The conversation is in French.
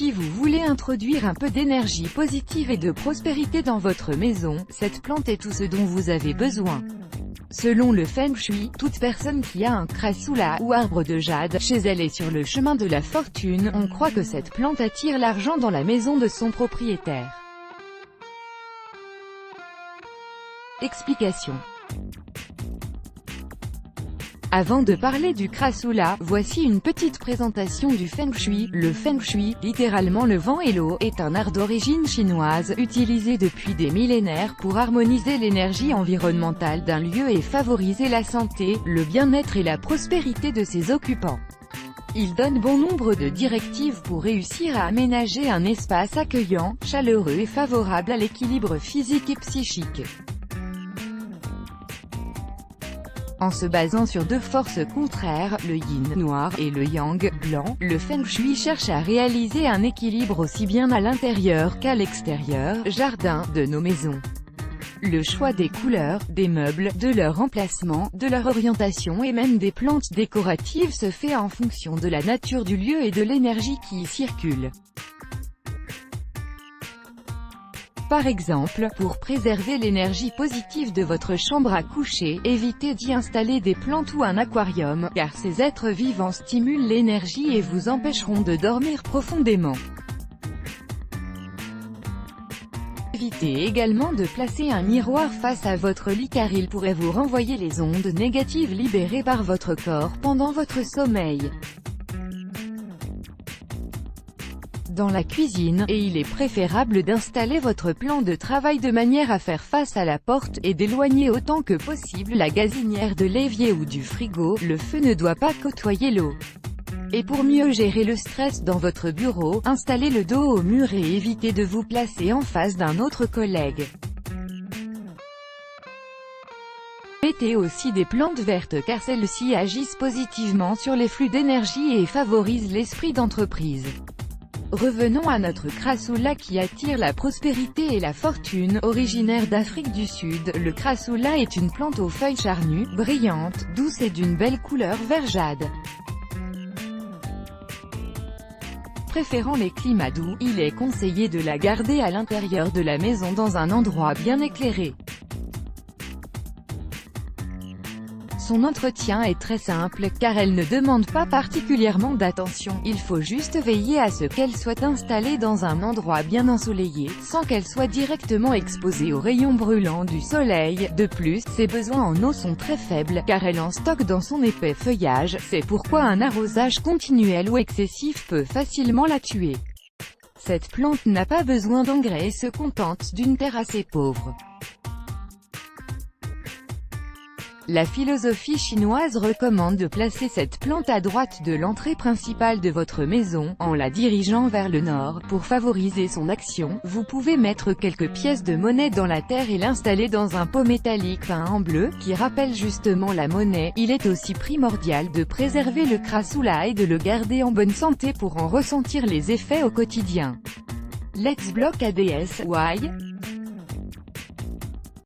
Si vous voulez introduire un peu d'énergie positive et de prospérité dans votre maison, cette plante est tout ce dont vous avez besoin. Selon le Feng Shui, toute personne qui a un crassula ou arbre de jade chez elle est sur le chemin de la fortune. On croit que cette plante attire l'argent dans la maison de son propriétaire. Explication. Avant de parler du crassula, voici une petite présentation du Feng Shui. Le Feng Shui, littéralement le vent et l'eau, est un art d'origine chinoise, utilisé depuis des millénaires pour harmoniser l'énergie environnementale d'un lieu et favoriser la santé, le bien-être et la prospérité de ses occupants. Il donne bon nombre de directives pour réussir à aménager un espace accueillant, chaleureux et favorable à l'équilibre physique et psychique. En se basant sur deux forces contraires, le yin noir et le yang blanc, le Feng Shui cherche à réaliser un équilibre aussi bien à l'intérieur qu'à l'extérieur, jardin, de nos maisons. Le choix des couleurs, des meubles, de leur emplacement, de leur orientation et même des plantes décoratives se fait en fonction de la nature du lieu et de l'énergie qui y circule. Par exemple, pour préserver l'énergie positive de votre chambre à coucher, évitez d'y installer des plantes ou un aquarium, car ces êtres vivants stimulent l'énergie et vous empêcheront de dormir profondément. Évitez également de placer un miroir face à votre lit car il pourrait vous renvoyer les ondes négatives libérées par votre corps pendant votre sommeil. Dans la cuisine, et il est préférable d'installer votre plan de travail de manière à faire face à la porte, et d'éloigner autant que possible la gazinière de l'évier ou du frigo. Le feu ne doit pas côtoyer l'eau. Et pour mieux gérer le stress dans votre bureau, installez le dos au mur et évitez de vous placer en face d'un autre collègue. Mettez aussi des plantes vertes car celles-ci agissent positivement sur les flux d'énergie et favorisent l'esprit d'entreprise. Revenons à notre crassula qui attire la prospérité et la fortune. Originaire d'Afrique du Sud, le crassula est une plante aux feuilles charnues, brillantes, douces et d'une belle couleur vert jade. Préférant les climats doux, il est conseillé de la garder à l'intérieur de la maison dans un endroit bien éclairé. Son entretien est très simple, car elle ne demande pas particulièrement d'attention. Il faut juste veiller à ce qu'elle soit installée dans un endroit bien ensoleillé, sans qu'elle soit directement exposée aux rayons brûlants du soleil. De plus, ses besoins en eau sont très faibles, car elle en stocke dans son épais feuillage. C'est pourquoi un arrosage continuel ou excessif peut facilement la tuer. Cette plante n'a pas besoin d'engrais et se contente d'une terre assez pauvre. La philosophie chinoise recommande de placer cette plante à droite de l'entrée principale de votre maison, en la dirigeant vers le nord. Pour favoriser son action, vous pouvez mettre quelques pièces de monnaie dans la terre et l'installer dans un pot métallique peint en bleu, qui rappelle justement la monnaie. Il est aussi primordial de préserver le crassula et de le garder en bonne santé pour en ressentir les effets au quotidien. Let's block ADS, why?